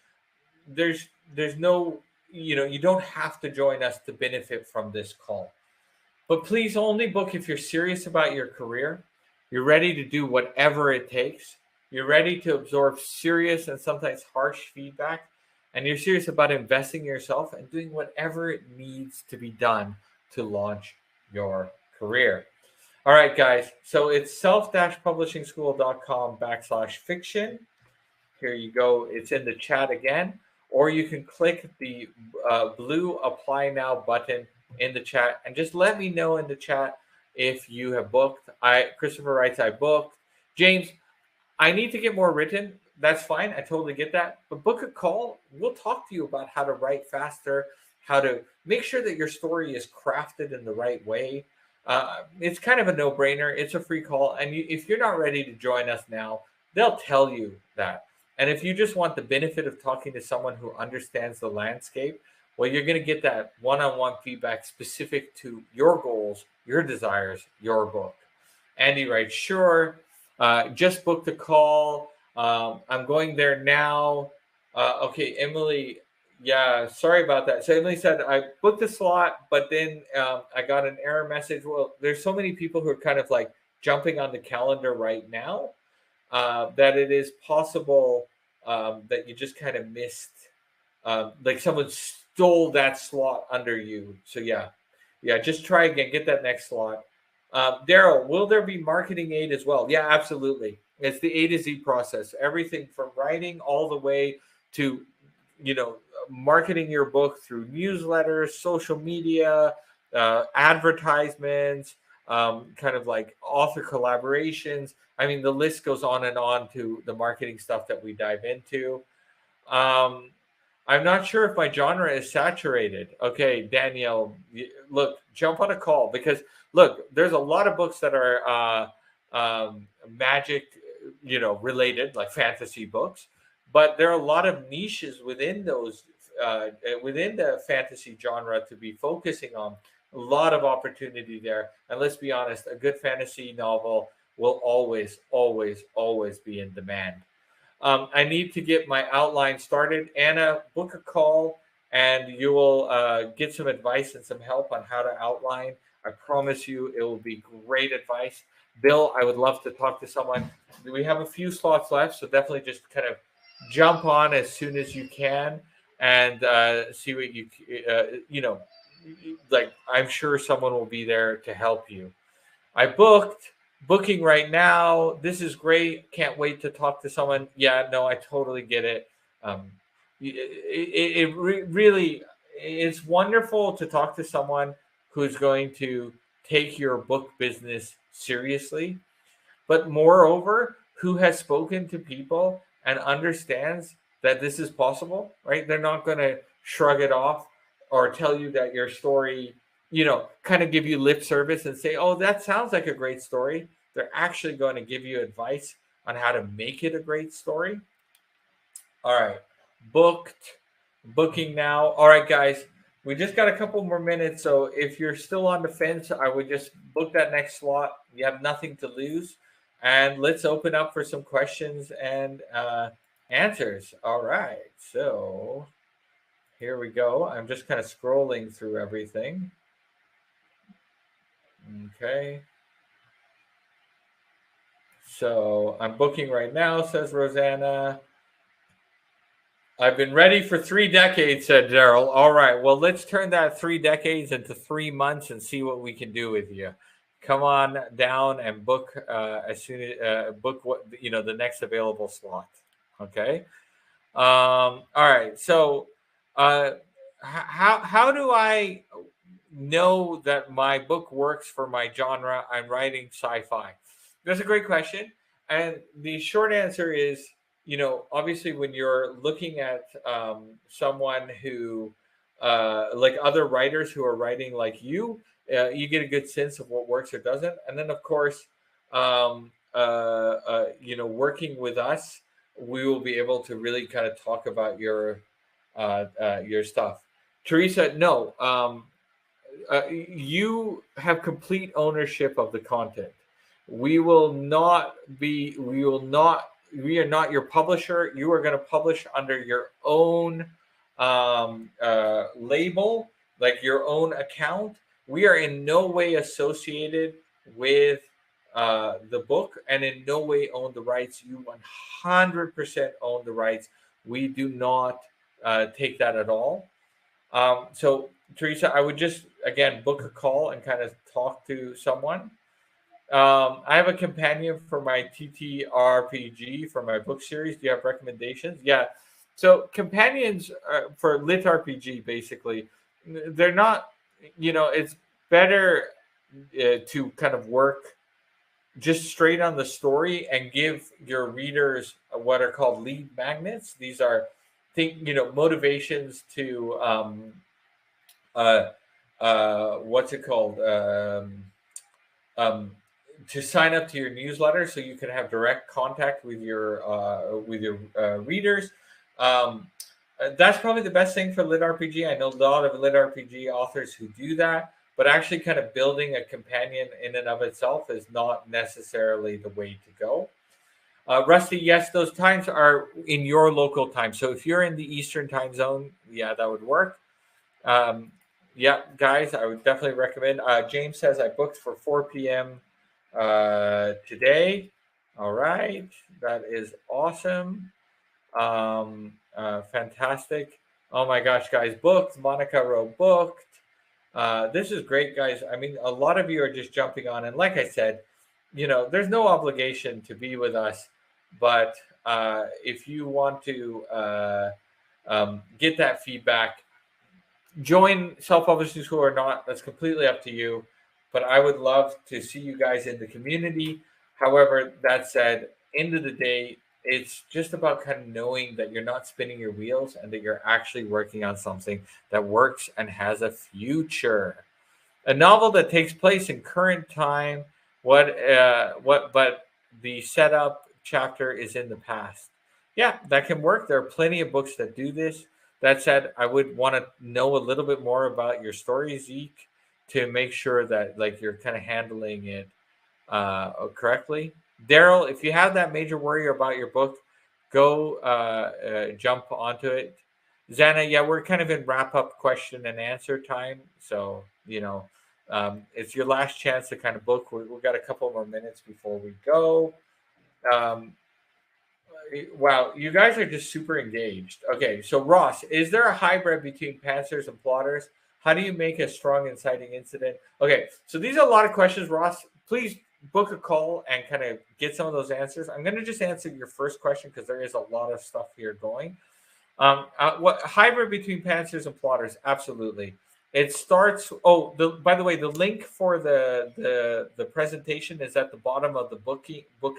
Speaker 1: There's no, you don't have to join us to benefit from this call. But please only book if you're serious about your career, you're ready to do whatever it takes, you're ready to absorb serious and sometimes harsh feedback, and you're serious about investing in yourself and doing whatever it needs to be done to launch your career. All right, guys. So it's self-publishingschool.com/fiction. Here you go. It's in the chat again. Or you can click the blue apply now button in the chat and just let me know in the chat if you have booked. Christopher writes, I booked. James, I need to get more written. That's fine. I totally get that. But book a call. We'll talk to you about how to write faster, how to make sure that your story is crafted in the right way. It's kind of a no-brainer. It's a free call. And if you're not ready to join us now, they'll tell you that. And if you just want the benefit of talking to someone who understands the landscape, well, you're going to get that one-on-one feedback specific to your goals, your desires, your book. Andy writes, sure. Just booked a call. I'm going there now. Okay, Emily. Yeah, sorry about that. So Emily said, I booked a slot, but then I got an error message. Well, there's so many people who are kind of like jumping on the calendar right now that it is possible that you just kind of missed, like someone stole that slot under you. So yeah, just try again. Get that next slot. Daryl, will there be marketing aid as well? Yeah, absolutely. It's the A to Z process. Everything from writing all the way to, marketing your book through newsletters, social media, advertisements, kind of like author collaborations. I mean, the list goes on and on to the marketing stuff that we dive into. I'm not sure if my genre is saturated. Okay, Danielle, look, jump on a call because look, there's a lot of books that are magic, related, like fantasy books, but there are a lot of niches within those, within the fantasy genre to be focusing on. A lot of opportunity there. And let's be honest, a good fantasy novel will always, always, always be in demand. I need to get my outline started. Anna, book a call and you will get some advice and some help on how to outline. I promise you it will be great advice. Bill, I would love to talk to someone. We have a few slots left, so definitely just kind of jump on as soon as you can and see what you, like I'm sure someone will be there to help you. I booking right now. This is great. Can't wait to talk to someone. Yeah, no, I totally get it. Really, it's wonderful to talk to someone who's going to take your book business seriously, but moreover, who has spoken to people and understands that this is possible, right? They're not going to shrug it off or tell you that your story, kind of give you lip service and say, oh, that sounds like a great story. They're actually going to give you advice on how to make it a great story. All right. Booking now. All right, guys, we just got a couple more minutes. So if you're still on the fence, I would just book that next slot. You have nothing to lose. And let's open up for some questions and answers. All right. So here we go. I'm just kind of scrolling through everything. Okay. So I'm booking right now, says Rosanna. I've been ready for 3 decades, said Daryl. All right. Well, let's turn that 3 decades into 3 months and see what we can do with you. Come on down and book as soon as book what the next available slot. Okay. All right. So how do I know that my book works for my genre? I'm writing sci-fi. That's a great question. And the short answer is, obviously when you're looking at someone who, like other writers who are writing like you get a good sense of what works or doesn't. And then, of course, working with us, we will be able to really kind of talk about your stuff. Teresa, no, you have complete ownership of the content. We will not be. We will not. We are not your publisher. You are going to publish under your own label, like your own account. We are in no way associated with the book, and in no way own the rights. You 100% own the rights. We do not take that at all. So, Teresa, I would just again book a call and kind of talk to someone. I have a companion for my TTRPG for my book series. Do you have recommendations? Yeah. So companions for Lit RPG, basically, they're not. It's better to kind of work just straight on the story and give your readers what are called lead magnets. These are motivations to uh, what's it called? Um, to sign up to your newsletter so you can have direct contact with your readers. That's probably the best thing for Lit RPG. I know a lot of Lit RPG authors who do that, but actually kind of building a companion in and of itself is not necessarily the way to go. Rusty, yes, those times are in your local time. So if you're in the Eastern time zone, yeah, that would work. Yeah, guys, I would definitely recommend. James says I booked for 4 p.m. Today. All right, that is awesome. Fantastic. Oh my gosh, guys, booked. Monica wrote booked. This is great, guys. I mean, a lot of you are just jumping on, and like I said, there's no obligation to be with us, but if you want to get that feedback, join self-publishing school or not, that's completely up to you, but I would love to see you guys in the community. However, that said, end of the day, it's just about kind of knowing that you're not spinning your wheels and that you're actually working on something that works and has a future. A novel that takes place in current time, but the setup chapter is in the past. Yeah, that can work. There are plenty of books that do this. That said, I would want to know a little bit more about your story, Zeke, to make sure that like you're kind of handling it correctly. Daryl, if you have that major worry about your book, go jump onto it. Zana, yeah, we're kind of in wrap up question and answer time, so it's your last chance to kind of book. We've got a couple more minutes before we go. Um, Wow, you guys are just super engaged. Okay, so Ross, is there a hybrid between pantsers and plotters? How do you make a strong inciting incident? Okay, so these are a lot of questions, Ross. Please book a call and kind of get some of those answers. I'm going to just answer your first question because there is a lot of stuff here going. What hybrid between pantsers and plotters? Absolutely. It starts. Oh, by the way, the link for the presentation is at the bottom of the book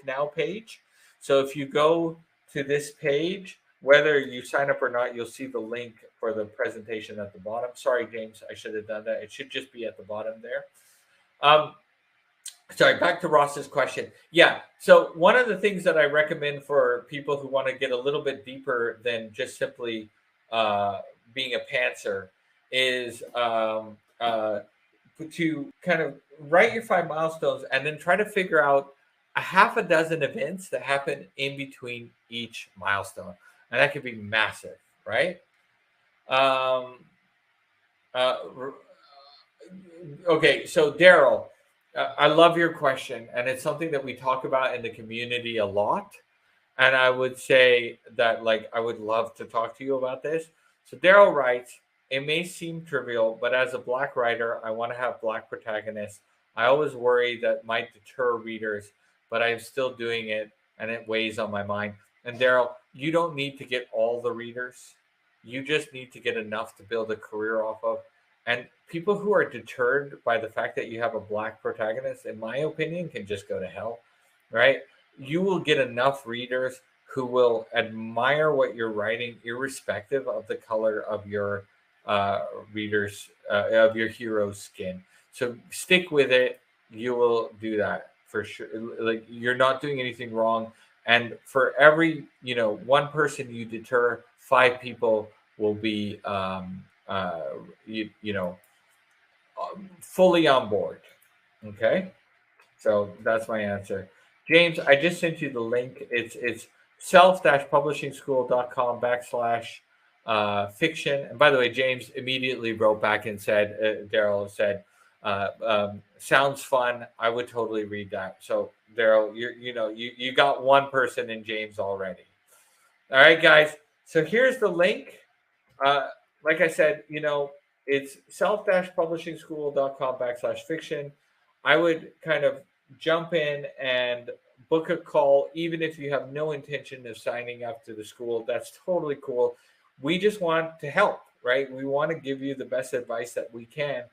Speaker 1: now page. So if you go to this page, whether you sign up or not, you'll see the link for the presentation at the bottom. Sorry, James, I should have done that. It should just be at the bottom there. Sorry, back to Ross's question. Yeah, so one of the things that I recommend for people who want to get a little bit deeper than just simply being a pantser is to kind of write your 5 milestones and then try to figure out a half a dozen events that happen in between each milestone. And that could be massive, right? Okay, so Daryl, I love your question, and it's something that we talk about in the community a lot. And I would say that, like, I would love to talk to you about this. So Daryl writes, it may seem trivial, but as a Black writer, I want to have Black protagonists. I always worry that might deter readers, but I'm still doing it, and it weighs on my mind. And Daryl, you don't need to get all the readers. You just need to get enough to build a career off of. And people who are deterred by the fact that you have a Black protagonist, in my opinion, can just go to hell, right? You will get enough readers who will admire what you're writing, irrespective of the color of your readers, of your hero's skin. So stick with it. You will do that for sure. Like you're not doing anything wrong. And for every, one person you deter, 5 people will be, you know, fully on board. Okay. So that's my answer. James, I just sent you the link. It's self-publishingschool.com/fiction. And by the way, James immediately wrote back and said, Daryl said, sounds fun. I would totally read that. So Daryl, you got one person in James already. All right, guys. So here's the link. Uh, like I said, it's self-publishingschool.com/fiction. I would kind of jump in and book a call, even if you have no intention of signing up to the school. That's totally cool. We just want to help, right? We want to give you the best advice that we can.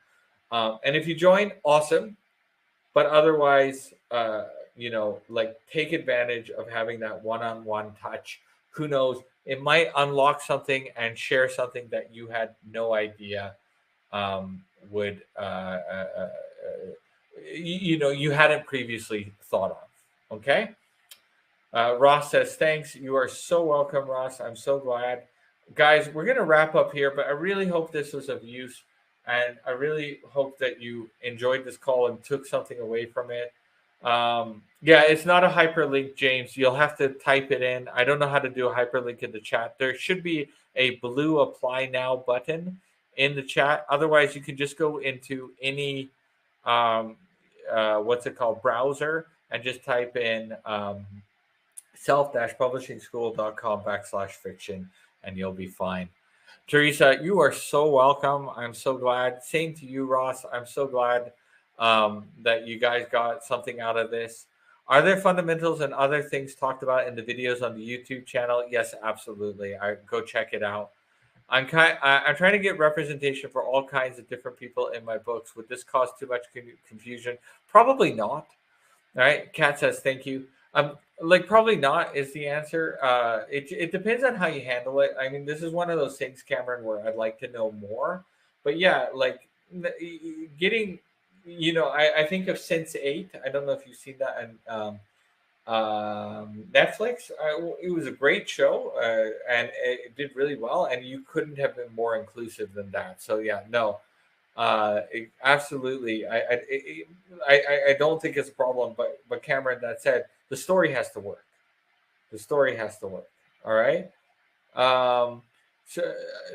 Speaker 1: And if you join, awesome. But otherwise, like take advantage of having that one-on-one touch. Who knows? It might unlock something and share something that you had no idea would you hadn't previously thought of. Okay. Ross says, thanks. You are so welcome, Ross. I'm so glad. Guys, we're going to wrap up here, but I really hope this was of use. And I really hope that you enjoyed this call and took something away from it. Yeah, it's not a hyperlink, James. You'll have to type it in. I don't know how to do a hyperlink in the chat. There should be a blue apply now button in the chat. Otherwise, you can just go into any, what's it called, browser and just type in self-publishingschool.com/fiction and you'll be fine. Teresa, you are so welcome. I'm so glad. Same to you, Ross. I'm so glad that you guys got something out of this. Are there fundamentals and other things talked about in the videos on the YouTube channel? Yes, absolutely. Go check it out. I'm trying to get representation for all kinds of different people in my books. Would this cause too much confusion? Probably not. All right. Kat says thank you. Like probably not is the answer. It depends on how you handle it. I mean, this is one of those things, Cameron, where I'd like to know more. But yeah, like getting, I think of Sense8. I don't know if you've seen that on Netflix. It was a great show, and it did really well. And you couldn't have been more inclusive than that. So yeah, no. Absolutely. I don't think it's a problem, but Cameron, that said, the story has to work. The story has to work. All right. So,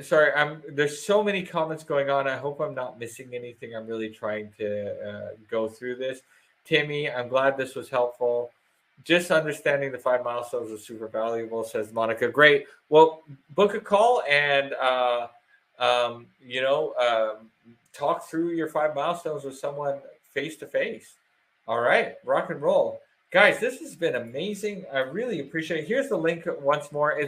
Speaker 1: sorry, there's so many comments going on. I hope I'm not missing anything. I'm really trying to go through this. Timmy, I'm glad this was helpful. Just understanding the 5 milestones is super valuable, says Monica. Great. Well, book a call and talk through your 5 milestones with someone face to face. All right, rock and roll, guys. This has been amazing. I really appreciate it. Here's the link once more.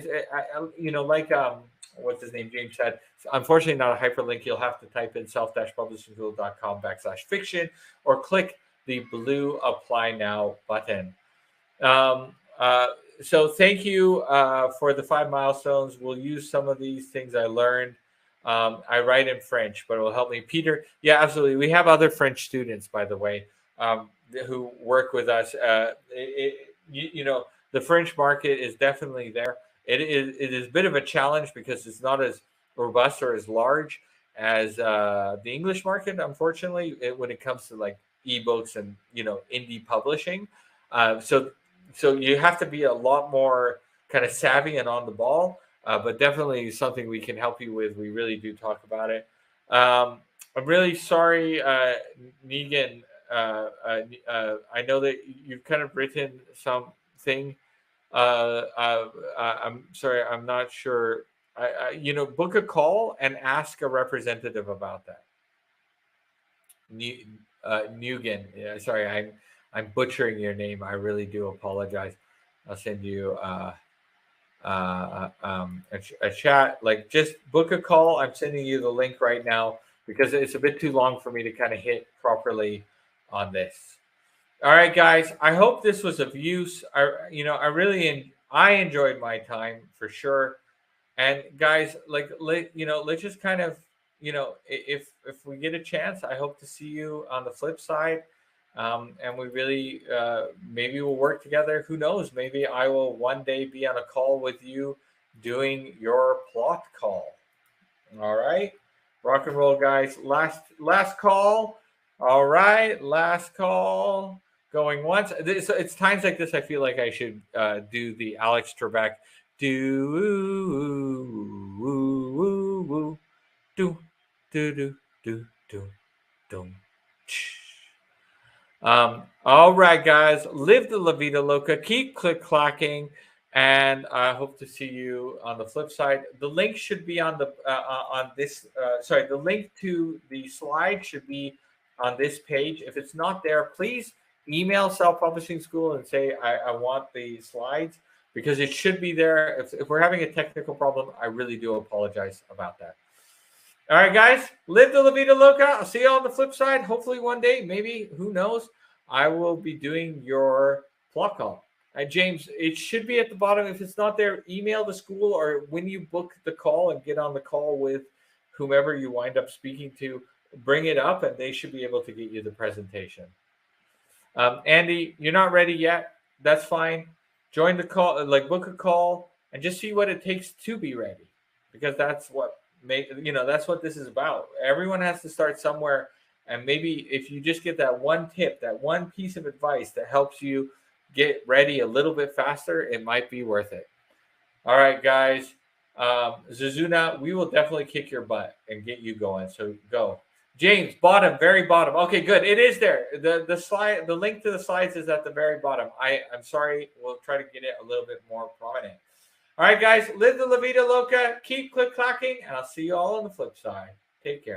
Speaker 1: What's his name? James said. Unfortunately, not a hyperlink. You'll have to type in self-publishingschool.com/fiction or click the blue apply now button. So thank you for the 5 milestones. We'll use some of these things I learned. I write in French, but it will help me. Peter, yeah, absolutely. We have other French students, by the way, who work with us. The French market is definitely there. It is a bit of a challenge because it's not as robust or as large as the English market, unfortunately, when it comes to like ebooks and indie publishing. So you have to be a lot more kind of savvy and on the ball. But definitely something we can help you with. We really do talk about it. I'm really sorry, Negan. I know that you've kind of written something. I'm sorry, I'm not sure. Book a call and ask a representative about that. Nugan. Yeah, sorry, I'm butchering your name. I really do apologize. I'll send you a chat. Like, just book a call. I'm sending you the link right now because it's a bit too long for me to kind of hit properly on this. All right, guys. I hope this was of use. I enjoyed my time for sure. And guys, let's just kind of, if we get a chance, I hope to see you on the flip side. And we really, maybe we'll work together. Who knows? Maybe I will one day be on a call with you doing your plot call. All right. Rock and roll, guys. Last call. All right. Last call. Going once. It's times like this I feel like I should do the Alex Trebek. Do do do do do do do. All right, guys. Live the La Vida Loca. Keep click clacking, and I hope to see you on the flip side. The link should be on the on this. Sorry, the link to the slide should be on this page. If it's not there, please email Self Publishing School and say I want the slides because it should be there. If we're having a technical problem, I really do apologize about that. All right, guys, live the La Vida Loca. I'll see you on the flip side. Hopefully one day, maybe, who knows, I will be doing your plot call. James, it should be at the bottom. If it's not there, email the school, or when you book the call and get on the call with whomever you wind up speaking to, bring it up and they should be able to get you the presentation. Andy, you're not ready yet. That's fine. Join the call, like book a call and just see what it takes to be ready, because that's what that's what this is about. Everyone has to start somewhere, and maybe if you just get that one tip, that one piece of advice that helps you get ready a little bit faster, it might be worth it. All right, guys. Zuzuna, we will definitely kick your butt and get you going. So go. James, bottom, very bottom. Okay, good. It is there. The slide, the link to the slides is at the very bottom. I'm sorry. We'll try to get it a little bit more prominent. All right, guys, live the La Vida Loca. Keep click clacking, and I'll see you all on the flip side. Take care.